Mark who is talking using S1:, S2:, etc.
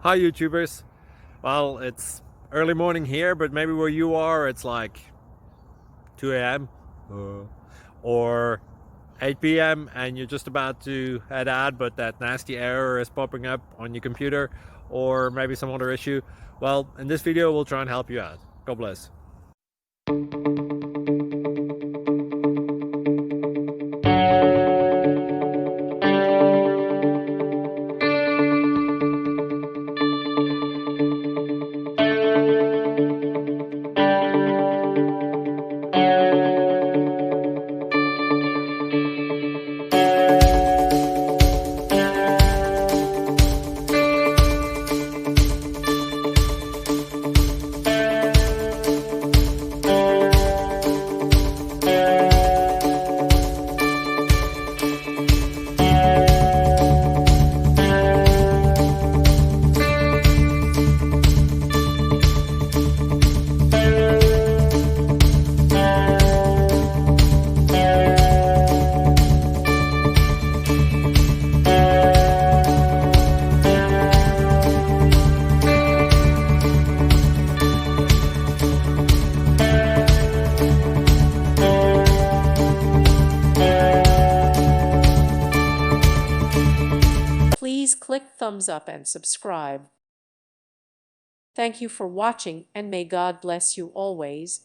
S1: Hi YouTubers. Well, it's early morning here, but maybe where you are it's like 2 a.m. or 8 p.m. and you're just about to head out, but that nasty error is popping up on your computer, or maybe some other issue. Well, in this video we'll try and help you out. God bless.
S2: Please click thumbs up and subscribe. Thank you for watching, and may God bless you always.